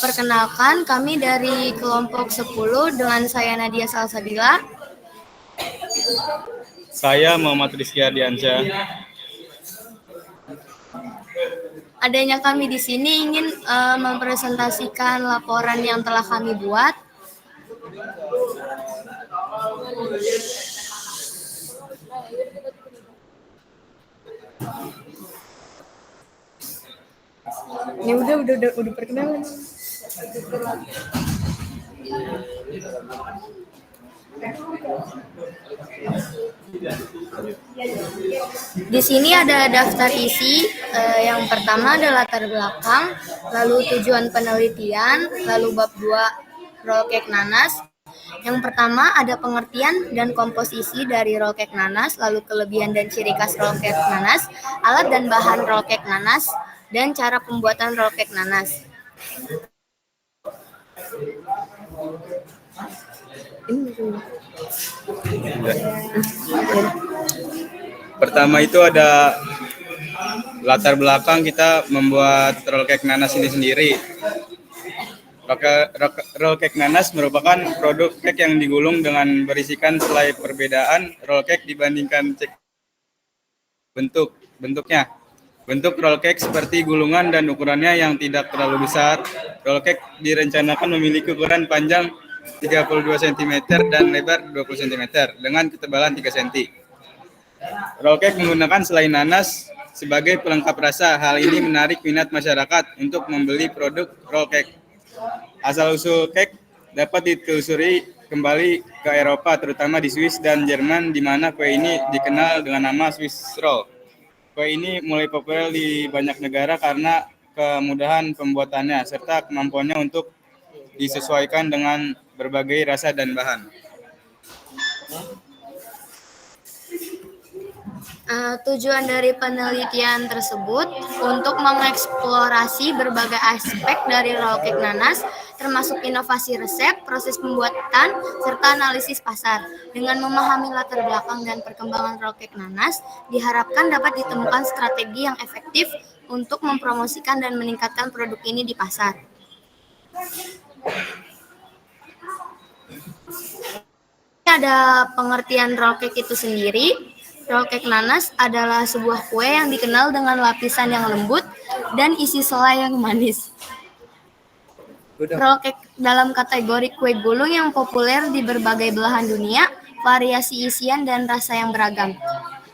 Perkenalkan, kami dari kelompok 10 dengan saya Nadia Salsabila. Saya Muhammad Rizky Ardiansyah. Adanya kami di sini ingin mempresentasikan laporan yang telah kami buat. Ini udah perkenalan. Di sini ada daftar isi. Yang pertama adalah latar belakang, lalu tujuan penelitian, lalu bab 2 roll cake nanas. Yang pertama ada pengertian dan komposisi dari roll cake nanas, lalu kelebihan dan ciri khas roll cake nanas, alat dan bahan roll cake nanas, dan cara pembuatan roll cake nanas. Pertama itu ada latar belakang kita membuat roll cake nanas ini sendiri. Roll cake nanas merupakan produk cake yang digulung dengan berisikan selai perbedaan roll cake dibandingkan bentuknya. Bentuk roll cake seperti gulungan dan ukurannya yang tidak terlalu besar. Roll cake direncanakan memiliki ukuran panjang 32 cm dan lebar 20 cm dengan ketebalan 3 cm. Roll cake menggunakan selai nanas sebagai pelengkap rasa. Hal ini menarik minat masyarakat untuk membeli produk roll cake. Asal-usul cake dapat ditelusuri kembali ke Eropa, terutama di Swiss dan Jerman, di mana kue ini dikenal dengan nama Swiss roll. Kue ini mulai populer di banyak negara karena kemudahan pembuatannya serta kemampuannya untuk disesuaikan dengan berbagai rasa dan bahan. Tujuan dari penelitian tersebut untuk mengeksplorasi berbagai aspek dari roll cake nanas, termasuk inovasi resep, proses pembuatan, serta analisis pasar. Dengan memahami latar belakang dan perkembangan roll cake nanas, diharapkan dapat ditemukan strategi yang efektif untuk mempromosikan dan meningkatkan produk ini di pasar. Ini ada pengertian roll cake itu sendiri. Roll cake nanas adalah sebuah kue yang dikenal dengan lapisan yang lembut dan isi selai yang manis. Roll cake dalam kategori kue gulung yang populer di berbagai belahan dunia, variasi isian dan rasa yang beragam.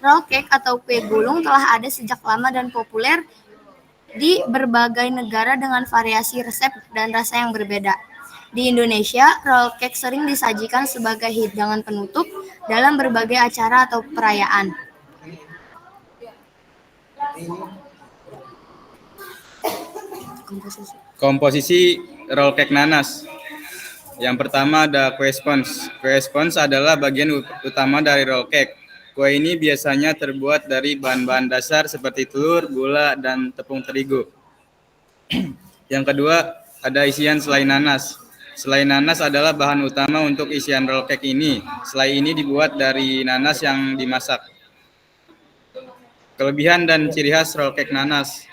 Roll cake atau kue gulung telah ada sejak lama dan populer di berbagai negara dengan variasi resep dan rasa yang berbeda. Di Indonesia, roll cake sering disajikan sebagai hidangan penutup dalam berbagai acara atau perayaan. Komposisi roll cake nanas. Yang pertama ada kue sponge. Kue sponge adalah bagian utama dari roll cake. Kue ini biasanya terbuat dari bahan-bahan dasar seperti telur, gula, dan tepung terigu. Yang kedua ada isian selai nanas. Selai nanas adalah bahan utama untuk isian roll cake ini. Selai ini dibuat dari nanas yang dimasak. Kelebihan dan ciri khas roll cake nanas.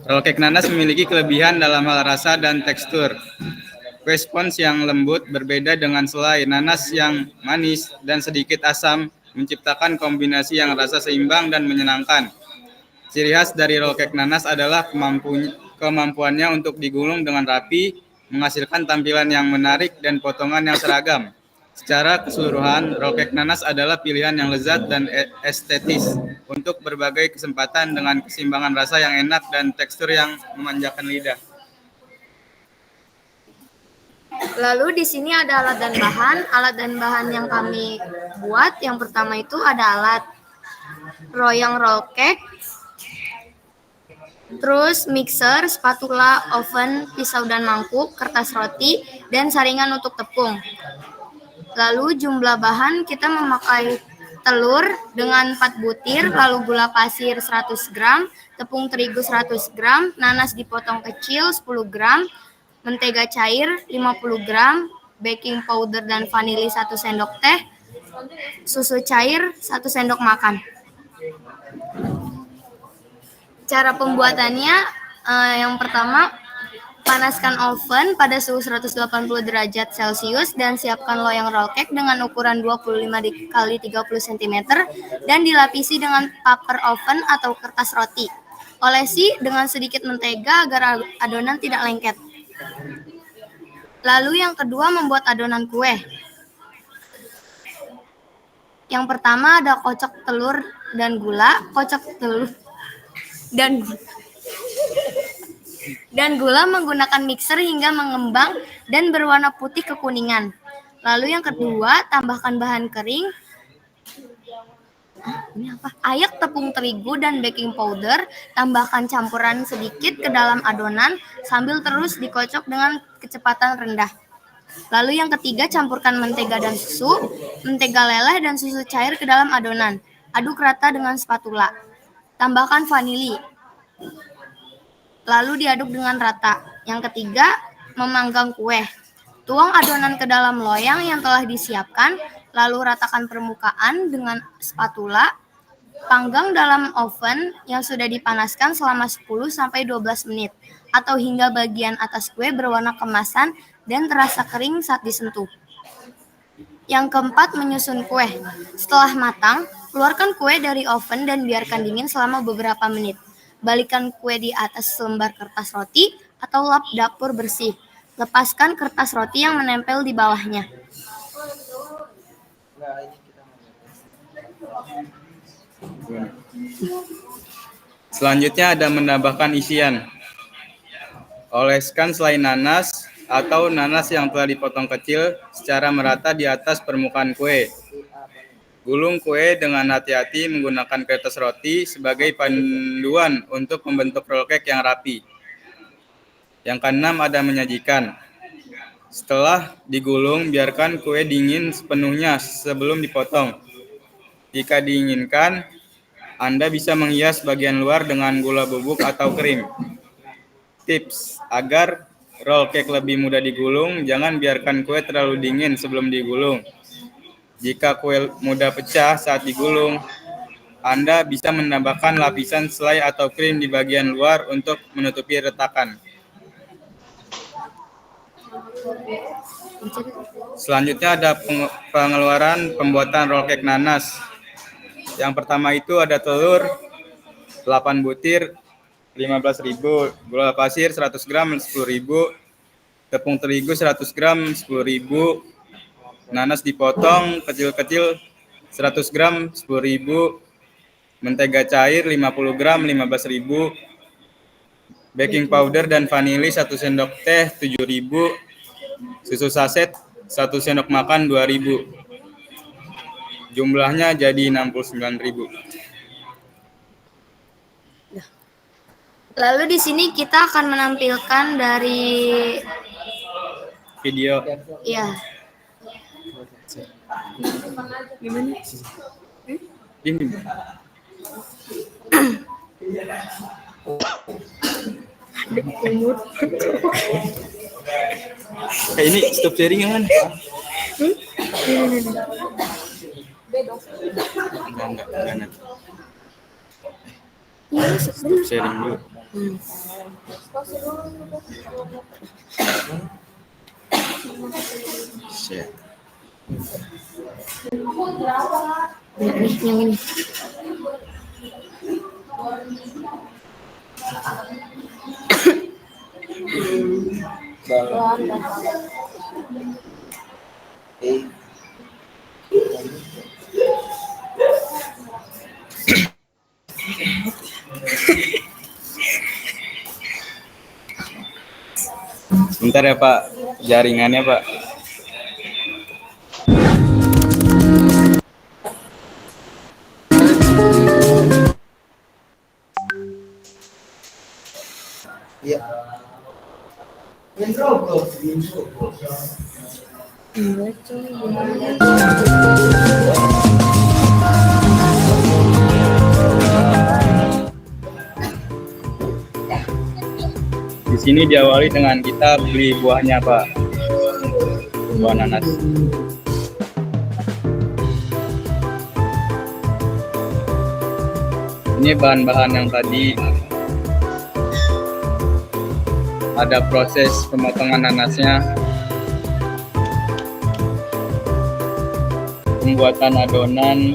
Roll cake nanas memiliki kelebihan dalam hal rasa dan tekstur. Kue sponge yang lembut berbeda dengan selai nanas yang manis dan sedikit asam, menciptakan kombinasi yang rasa seimbang dan menyenangkan. Ciri khas dari roll cake nanas adalah kemampuannya untuk digulung dengan rapi, menghasilkan tampilan yang menarik dan potongan yang seragam. Secara keseluruhan, roll cake nanas adalah pilihan yang lezat dan estetis untuk berbagai kesempatan dengan keseimbangan rasa yang enak dan tekstur yang memanjakan lidah. Lalu di sini ada alat dan bahan. Alat dan bahan yang kami buat, yang pertama itu ada alat royong roll cake, terus mixer, spatula, oven, pisau dan mangkuk, kertas roti, dan saringan untuk tepung. Lalu jumlah bahan kita memakai telur dengan 4 butir, lalu gula pasir 100 gram, tepung terigu 100 gram, nanas dipotong kecil 10 gram, mentega cair 50 gram, baking powder dan vanili 1 sendok teh, susu cair 1 sendok makan. Cara pembuatannya, yang pertama, panaskan oven pada suhu 180 derajat Celcius dan siapkan loyang roll cake dengan ukuran 25 kali 30 cm dan dilapisi dengan paper oven atau kertas roti. Olesi dengan sedikit mentega agar adonan tidak lengket. Lalu yang kedua, membuat adonan kue. Yang pertama ada kocok telur dan gula, dan gula menggunakan mixer hingga mengembang dan berwarna putih kekuningan. Lalu yang kedua, tambahkan bahan kering, ayak tepung terigu dan baking powder, tambahkan campuran sedikit ke dalam adonan sambil terus dikocok dengan kecepatan rendah. Lalu yang ketiga, campurkan mentega dan susu, mentega leleh dan susu cair ke dalam adonan. Aduk rata dengan spatula. Tambahkan vanili. Lalu diaduk dengan rata. Yang ketiga, memanggang kue. Tuang adonan ke dalam loyang yang telah disiapkan, lalu ratakan permukaan dengan spatula. Panggang dalam oven yang sudah dipanaskan selama 10-12 menit atau hingga bagian atas kue berwarna kemasan dan terasa kering saat disentuh. Yang keempat, menyusun kue. Setelah matang, keluarkan kue dari oven dan biarkan dingin selama beberapa menit. Balikkan kue di atas selembar kertas roti atau lap dapur bersih. Lepaskan kertas roti yang menempel di bawahnya. Selanjutnya ada menambahkan isian. Oleskan selai nanas atau nanas yang telah dipotong kecil secara merata di atas permukaan kue. Gulung kue dengan hati-hati menggunakan kertas roti sebagai panduan untuk membentuk roll cake yang rapi. Yang keenam ada menyajikan. Setelah digulung, biarkan kue dingin sepenuhnya sebelum dipotong. Jika diinginkan, Anda bisa menghias bagian luar dengan gula bubuk atau krim. Tips agar roll cake lebih mudah digulung, jangan biarkan kue terlalu dingin sebelum digulung. Jika kue mudah pecah saat digulung, Anda bisa menambahkan lapisan selai atau krim di bagian luar untuk menutupi retakan. Selanjutnya ada pengeluaran pembuatan roll cake nanas. Yang pertama itu ada telur 8 butir 15.000, gula pasir 100 gram 10.000, tepung terigu 100 gram 10.000, nanas dipotong kecil-kecil 100 gram 10.000, mentega cair 50 gram 15.000, baking powder dan vanili 1 sendok teh 7.000, susu saset 1 sendok makan 2.000. Jumlahnya jadi 69.000. Lalu di sini kita akan menampilkan dari video. Ya. Gimana? Ini. Ini stop sharing yang mana? Enggak. Stop sharing dulu. Share. Yang ini. Bentar ya Pak, jaringannya Pak. Iya. Di sini diawali dengan kita beli buahnya Pak, buah nanas. Ini bahan-bahan yang tadi ada proses pemotongan nanasnya, pembuatan adonan,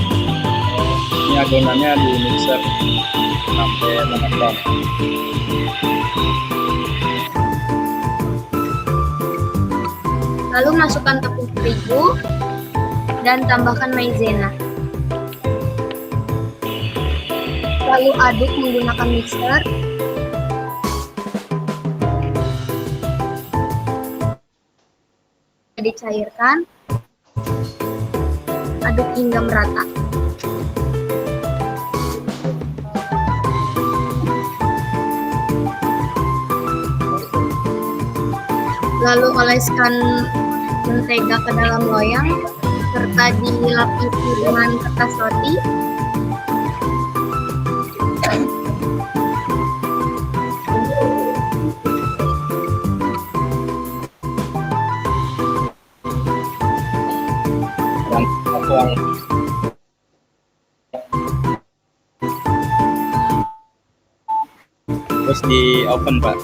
ini adonannya di mixer sampai mengembang. Lalu masukkan tepung terigu dan tambahkan maizena. Lalu aduk menggunakan mixer. Dicairkan. Aduk hingga merata. Lalu oleskan mentega ke dalam loyang serta dilapisi dengan kertas roti. Terus di oven, Pak.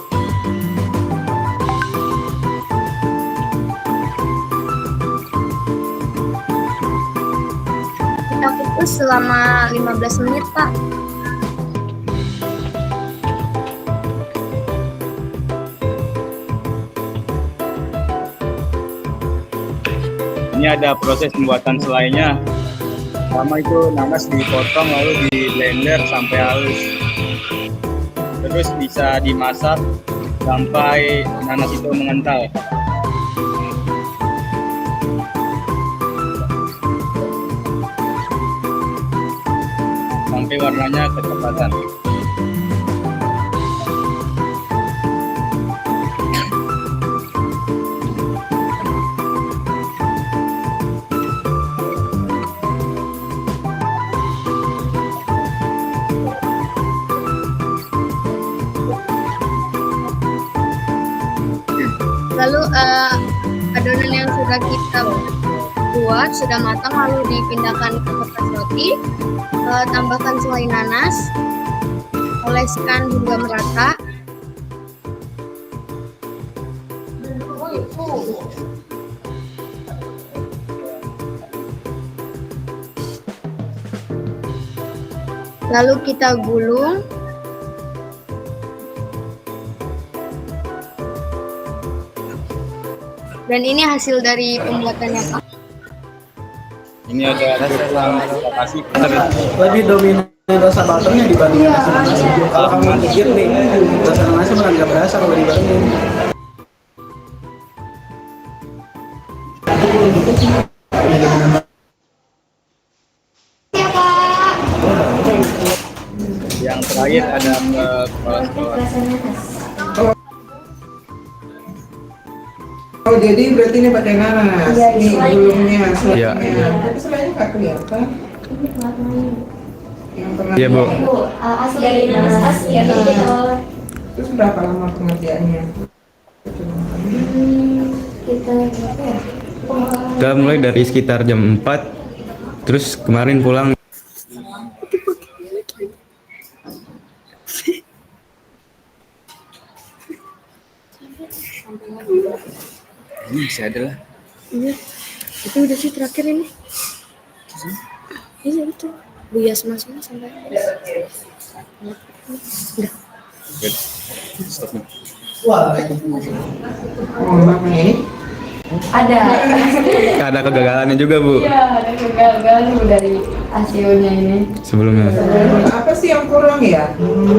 Kita kukus selama 15 menit, Pak. Ini ada proses pembuatan selainya. Pertama itu nanas dipotong lalu di blender sampai halus. Terus bisa dimasak sampai nanas itu mengental. Sampai warnanya kecoklatan. Lalu adonan yang sudah kita buat sudah matang, lalu dipindahkan ke kertas roti. Tambahkan selai nanas, oleskan hingga merata. Lalu kita gulung. Dan ini hasil dari pembuatannya, Pak. Ini ada kurang lokasi Lebih dominan rasa butternya dibanding rasa nanas. Kalau kamu pikir nih, rasa nanasnya malah nggak berasa kalau dibandingin. yang terakhir ada kepala. Oh, jadi berarti ini pakai nanas. Ini gulungnya, Iya. selainya. Tapi selainya nggak kelihatan. Yang pernah Iya, Bu. Asli dari nanas asli ya. Terus berapa lama pengerjaannya? Kita berapa ya? Kita mulai dari sekitar jam 4, terus kemarin pulang. Ini masih ada lah. Iya, itu udah sih terakhir ini. Iya itu, Buyas masnya sampai. Udah. Good. Stop nih. Oh, Bapak ini? Ada. Ada kegagalannya juga, Bu, Iya, ada kegagalan dari hasilnya ini. sebelumnya. Apa sih yang kurang ya?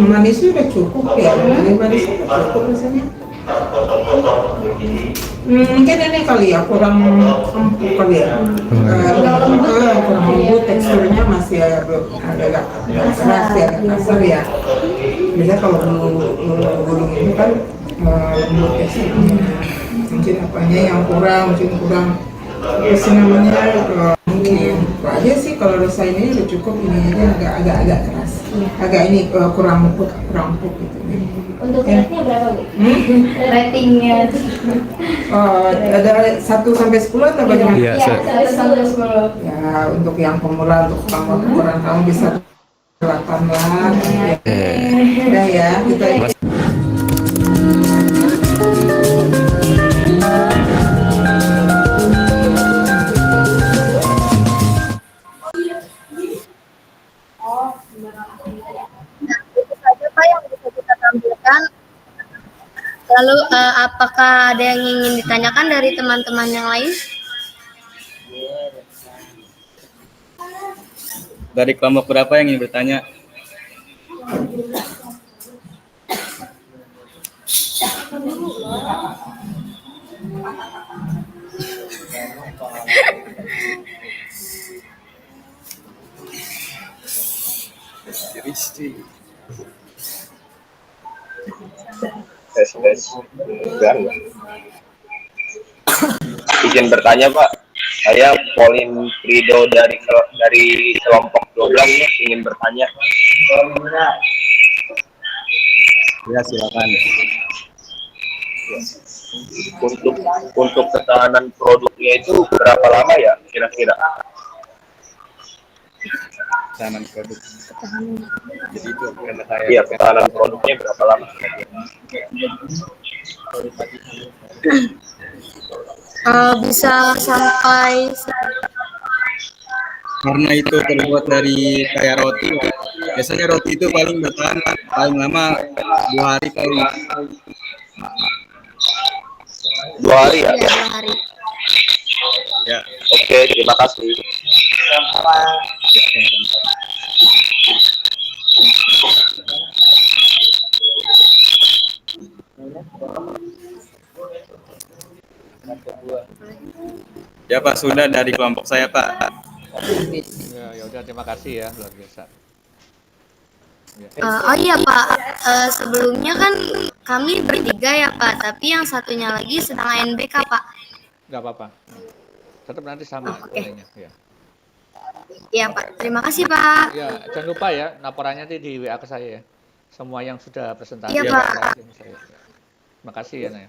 Manisnya udah cukup ya? Manisnya udah cukup rasanya? Mungkin ini kali ya, kurang empuk kali ya. Kurang lembut, teksturnya masih agak keras ya, agak kasar ya. Biasanya kalau gulung ini kan lembut teksturnya. Mungkin apanya yang kurang, mungkin kurang Terus namanya ini itu aja sih, kalau rasa ini udah cukup, ini aja agak keras, agak ini kurang empuk gitu. Untuk Ya. rate-nya berapa, Bu? Ratingnya. Ada 1 sampai 10 atau bagaimana? Iya, Ya, 1 sampai 10. Ya, untuk yang pemula, untuk ukuran kamu bisa 8 lah. Udah ya, kita Itu saja Pak yang bisa kita tampilkan. Lalu apakah ada yang ingin ditanyakan dari teman-teman yang lain? Dari kelompok berapa yang ingin bertanya? Tes. Enggak. Izin bertanya Pak, saya Pauline Frido dari kelompok 12 ingin bertanya. Ya, silakan. Untuk ketahanan produknya itu berapa lama ya kira-kira? Ketahanan produk. Jadi itu kata saya. Iya, ketahanan produknya berapa lama? Bisa sampai Karena itu terbuat dari kayak roti. Biasanya roti itu paling bertahan paling lama 2 hari paling. 2 hari ya? ya 2 hari. Ya. Oke, terima kasih. Ya Pak, sudah dari kelompok saya Pak. Ya udah, terima kasih ya, luar biasa. Oh iya Pak, sebelumnya kan kami bertiga ya Pak, tapi yang satunya lagi sedang ANBK Pak. Nggak apa-apa. Tetap nanti sama Oke. nilainya. Ya. Iya Pak, terima kasih Pak. Ya, jangan lupa ya, laporannya nanti di WA ke saya ya. Semua yang sudah presentasi. Iya, ya, Pak. laporan ke saya. Terima kasih ya, Naya.